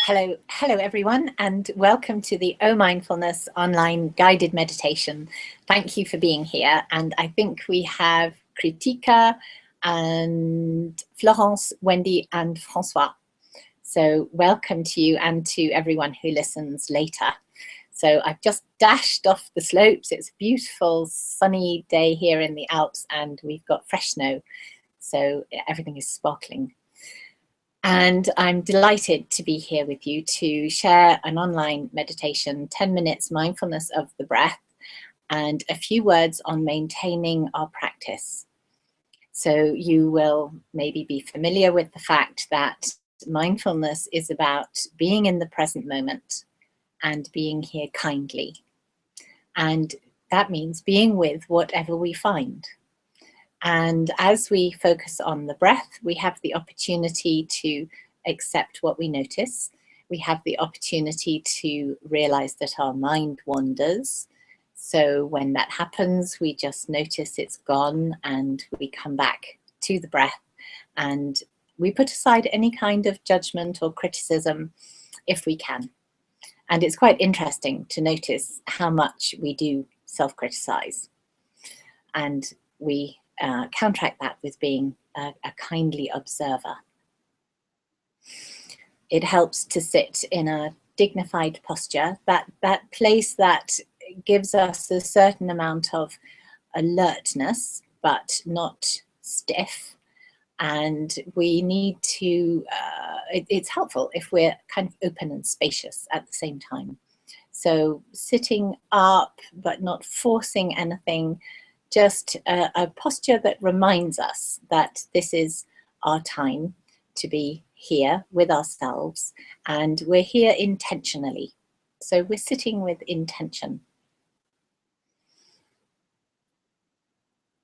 Hello everyone, and welcome to the O Mindfulness online guided meditation. Thank you for being here. And I think we have Kritika and Florence, Wendy and Francois. So welcome to you and to everyone who listens later. So I've just dashed off the slopes. It's a beautiful sunny day here in the Alps and we've got fresh snow. So everything is sparkling. And I'm delighted to be here with you to share an online meditation, 10 minutes mindfulness of the breath, and a few words on maintaining our practice. So you will maybe be familiar with the fact that mindfulness is about being in the present moment and being here kindly. And that means being with whatever we find. And as we focus on the breath, we have the opportunity to accept what we notice. We have the opportunity to realize that our mind wanders. So when that happens, we just notice it's gone and we come back to the breath and we put aside any kind of judgment or criticism if we can. And it's quite interesting to notice how much we do self-criticize. And we counteract that with being a kindly observer. It helps to sit in a dignified posture, that place that gives us a certain amount of alertness, but not stiff. And we need to, it's helpful if we're kind of open and spacious at the same time. So sitting up, but not forcing anything, just a posture that reminds us that this is our time to be here with ourselves and we're here intentionally. So we're sitting with intention.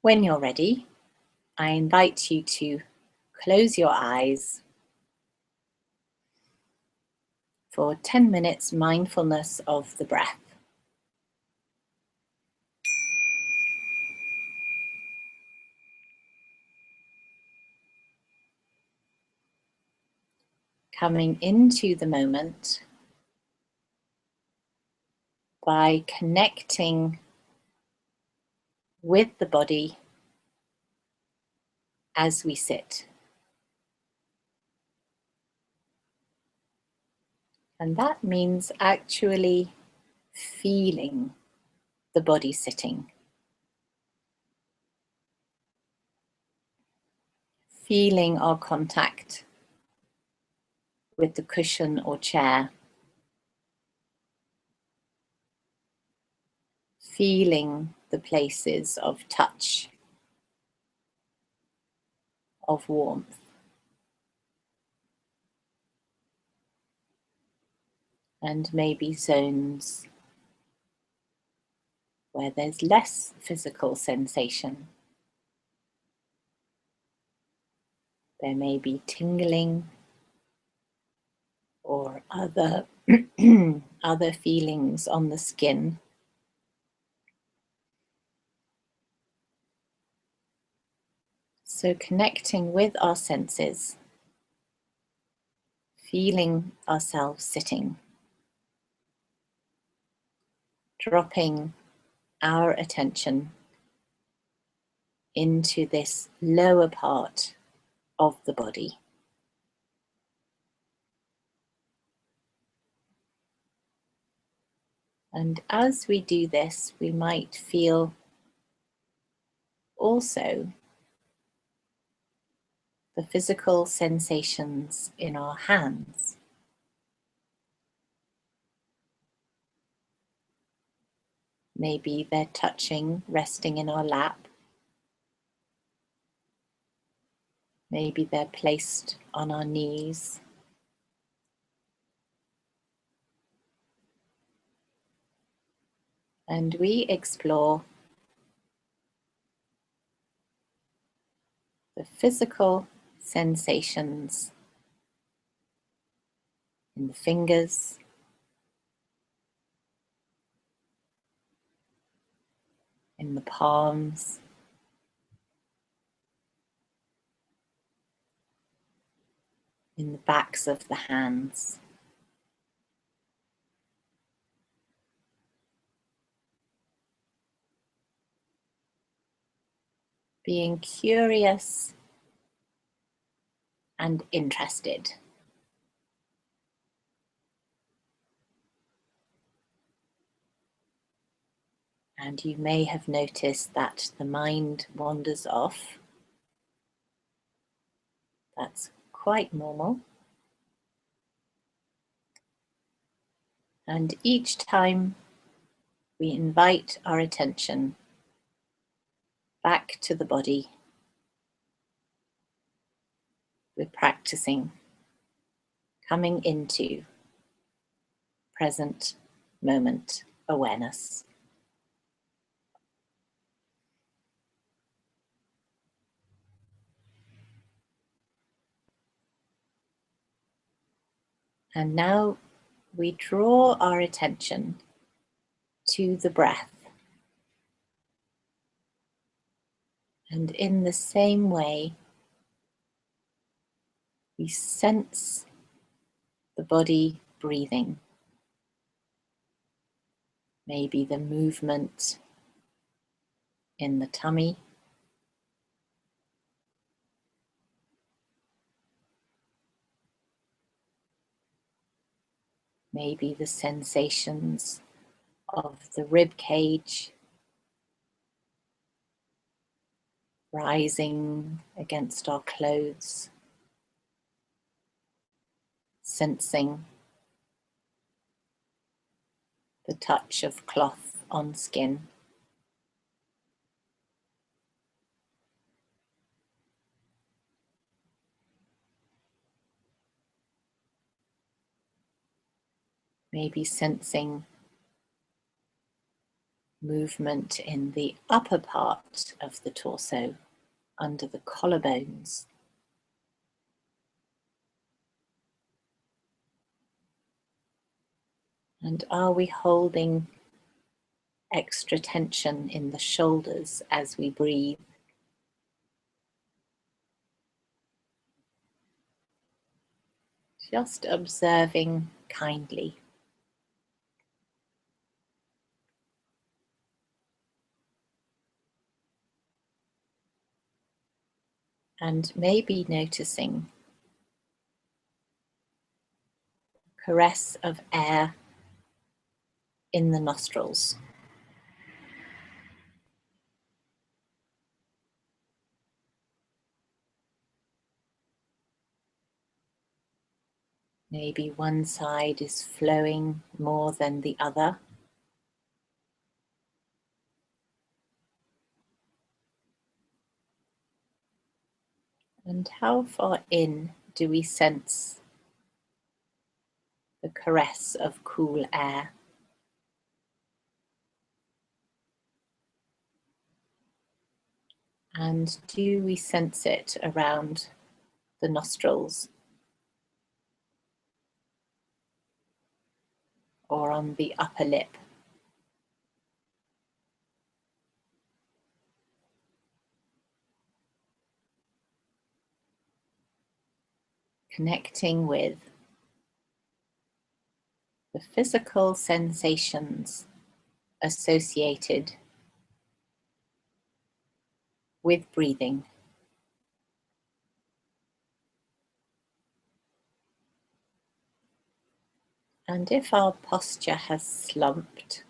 When you're ready, I invite you to close your eyes for 10 minutes mindfulness of the breath. Coming into the moment by connecting with the body as we sit. And that means actually feeling the body sitting. Feeling our contact with the cushion or chair. Feeling the places of touch, of warmth. And maybe zones where there's less physical sensation. There may be tingling or other, other feelings on the skin. So connecting with our senses, feeling ourselves sitting, dropping our attention into this lower part of the body. And as we do this, we might feel also the physical sensations in our hands. Maybe they're touching, resting in our lap. Maybe they're placed on our knees. And we explore the physical sensations in the fingers, in the palms, in the backs of the hands. being curious and interested. And you may have noticed that the mind wanders off. That's quite normal. And each time we invite our attention back to the body, we're practicing coming into present moment awareness. And now we draw our attention to the breath. And in the same way, we sense the body breathing. Maybe the movement in the tummy. Maybe the sensations of the rib cage rising against our clothes, sensing the touch of cloth on skin. Maybe sensing movement in the upper part of the torso, under the collarbones. And are we holding extra tension in the shoulders as we breathe? Just observing kindly. And maybe noticing caress of air in the nostrils. Maybe one side is flowing more than the other. And how far in do we sense the caress of cool air? And do we sense it around the nostrils or on the upper lip? Connecting with the physical sensations associated with breathing. And if our posture has slumped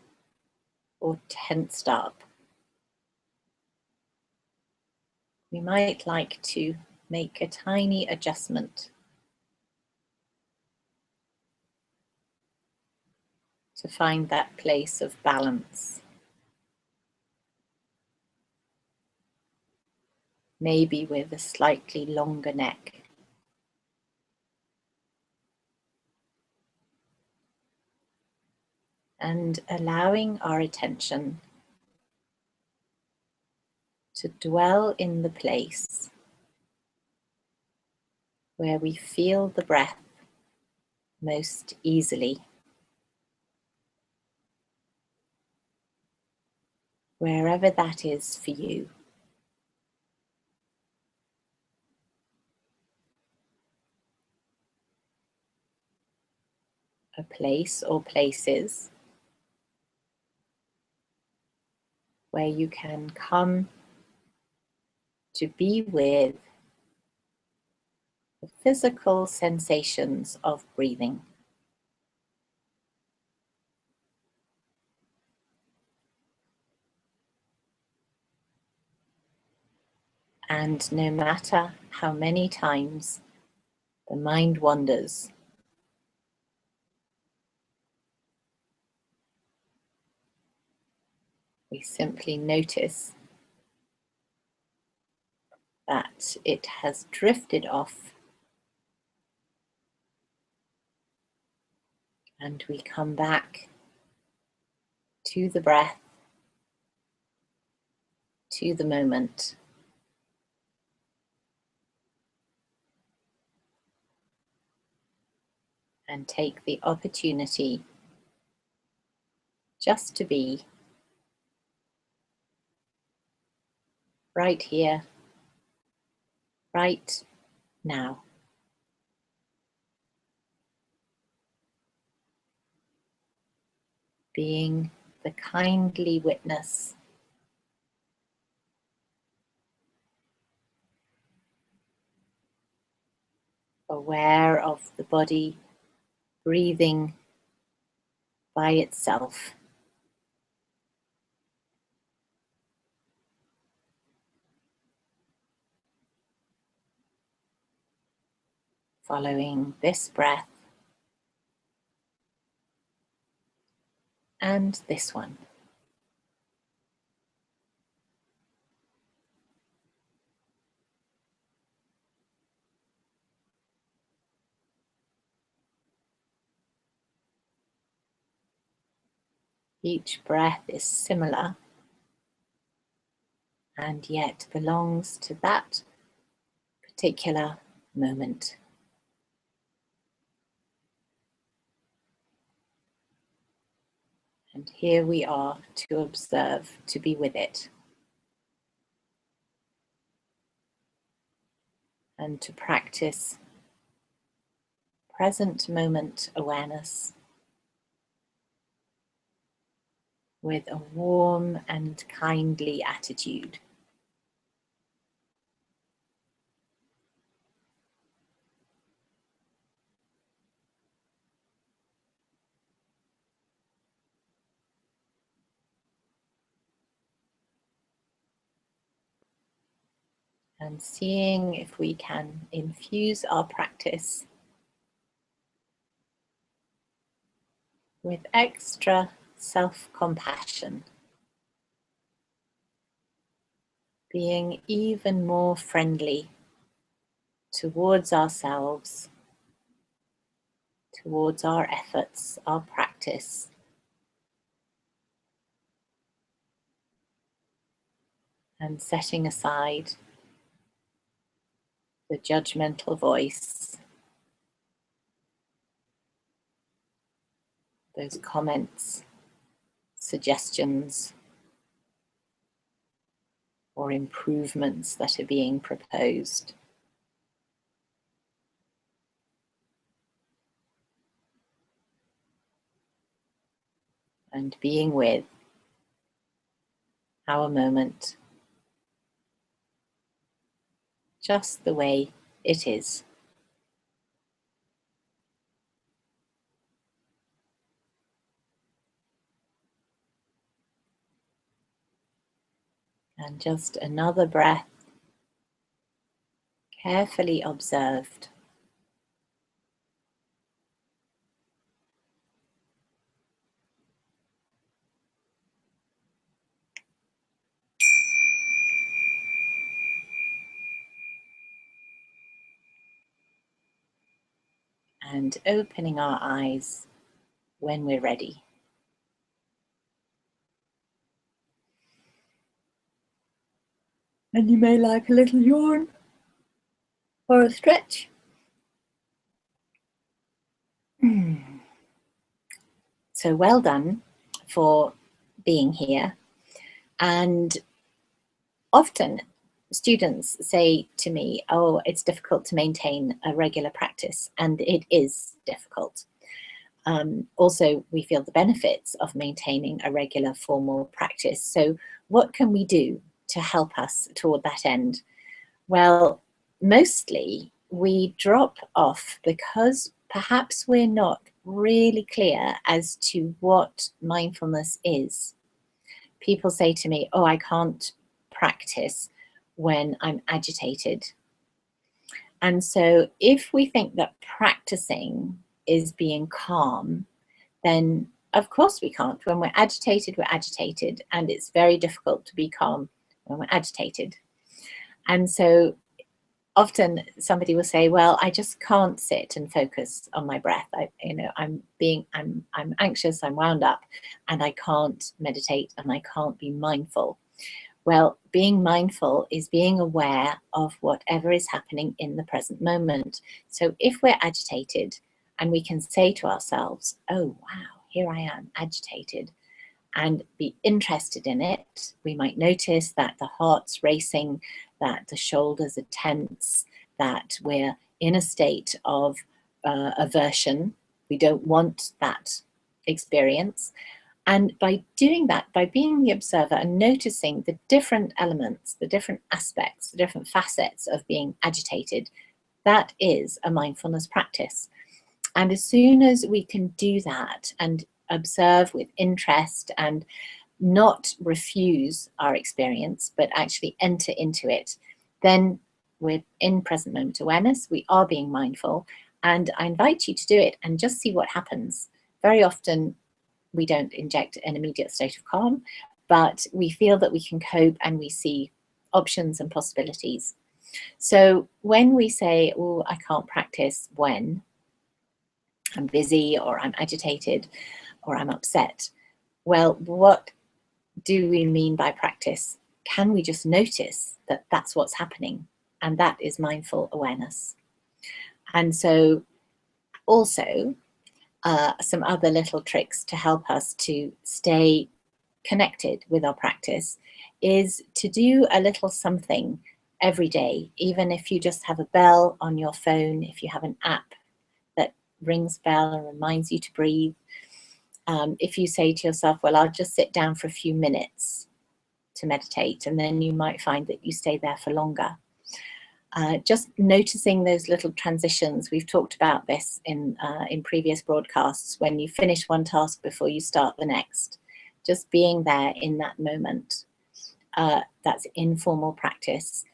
or tensed up, we might like to make a tiny adjustment to find that place of balance. Maybe with a slightly longer neck. And allowing our attention to dwell in the place where we feel the breath most easily. Wherever that is for you. A place or places where you can come to be with the physical sensations of breathing. And no matter how many times the mind wanders, we simply notice that it has drifted off, and we come back to the breath, to the moment. And take the opportunity just to be right here, right now. Being the kindly witness aware of the body breathing by itself. Following this breath and this one. Each breath is similar and yet belongs to that particular moment. And here we are to observe, to be with it, and to practice present moment awareness with a warm and kindly attitude. And seeing if we can infuse our practice with extra self-compassion, being even more friendly towards ourselves, towards our efforts, our practice, and setting aside the judgmental voice, those comments, suggestions, or improvements that are being proposed. And being with our moment just the way it is. And just another breath, carefully observed. And opening our eyes when we're ready. And you may like a little yawn or a stretch. So well done for being here. And often students say to me, oh, it's difficult to maintain a regular practice, and it is difficult. Also, we feel the benefits of maintaining a regular formal practice. So what can we do to help us toward that end? Well, mostly we drop off because perhaps we're not really clear as to what mindfulness is. People say to me, oh, I can't practice when I'm agitated. And so if we think that practicing is being calm, then of course we can't. When we're agitated, and it's very difficult to be calm when we're agitated. And so often somebody will say, well, I just can't sit and focus on my breath. I'm anxious, I'm wound up, and I can't meditate and I can't be mindful. Well, being mindful is being aware of whatever is happening in the present moment. So if we're agitated and we can say to ourselves, oh, wow, here I am agitated, and be interested in it, we might notice that the heart's racing, that the shoulders are tense, that we're in a state of aversion. We don't want that experience. And by doing that, by being the observer and noticing the different elements, the different aspects, the different facets of being agitated, that is a mindfulness practice. And as soon as we can do that and observe with interest and not refuse our experience, but actually enter into it, then we're in present moment awareness, we are being mindful, and I invite you to do it and just see what happens. Very often, we don't inject an immediate state of calm, but we feel that we can cope and we see options and possibilities. So when we say, oh, I can't practice when I'm busy or I'm agitated or I'm upset, well, what do we mean by practice? Can we just notice that that's what's happening? And that is mindful awareness. And so also, some other little tricks to help us to stay connected with our practice is to do a little something every day, even if you just have a bell on your phone, if you have an app that rings bell and reminds you to breathe. If you say to yourself, well, I'll just sit down for a few minutes to meditate, and then you might find that you stay there for longer. Just noticing those little transitions. We've talked about this in previous broadcasts, when you finish one task before you start the next. Just being there in that moment. That's informal practice.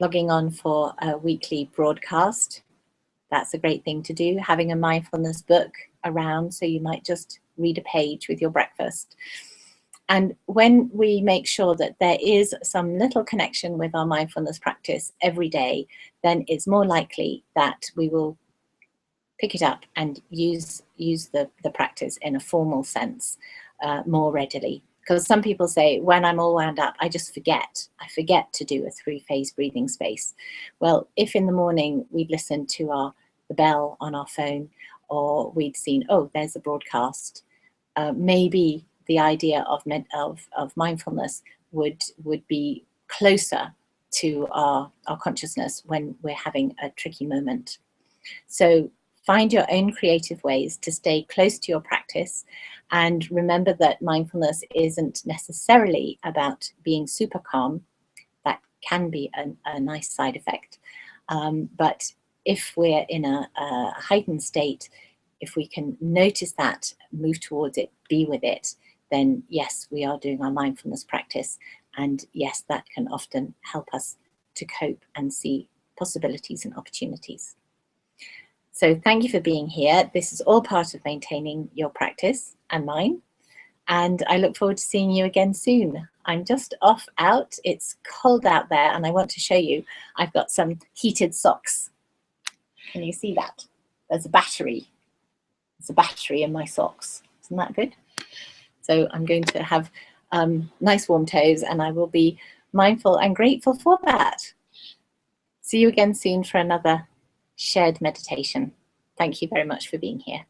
Logging on for a weekly broadcast. That's a great thing to do. Having a mindfulness book around, so you might just read a page with your breakfast. And when we make sure that there is some little connection with our mindfulness practice every day, then it's more likely that we will pick it up and use the practice in a formal sense more readily. Because some people say, when I'm all wound up, I just forget. I forget to do a 3-phase breathing space. Well, if in the morning we'd listened to the bell on our phone, or we'd seen, oh, there's a broadcast, maybe the idea of mindfulness would be closer to our consciousness when we're having a tricky moment. So find your own creative ways to stay close to your practice, and remember that mindfulness isn't necessarily about being super calm. That can be a nice side effect. But if we're in a heightened state, if we can notice that, move towards it, be with it, then yes, we are doing our mindfulness practice. And yes, that can often help us to cope and see possibilities and opportunities. So thank you for being here. This is all part of maintaining your practice and mine. And I look forward to seeing you again soon. I'm just off out. It's cold out there, and I want to show you. I've got some heated socks. Can you see that? There's a battery. There's a battery in my socks. Isn't that good? So I'm going to have nice warm toes, and I will be mindful and grateful for that. See you again soon for another shared meditation. Thank you very much for being here.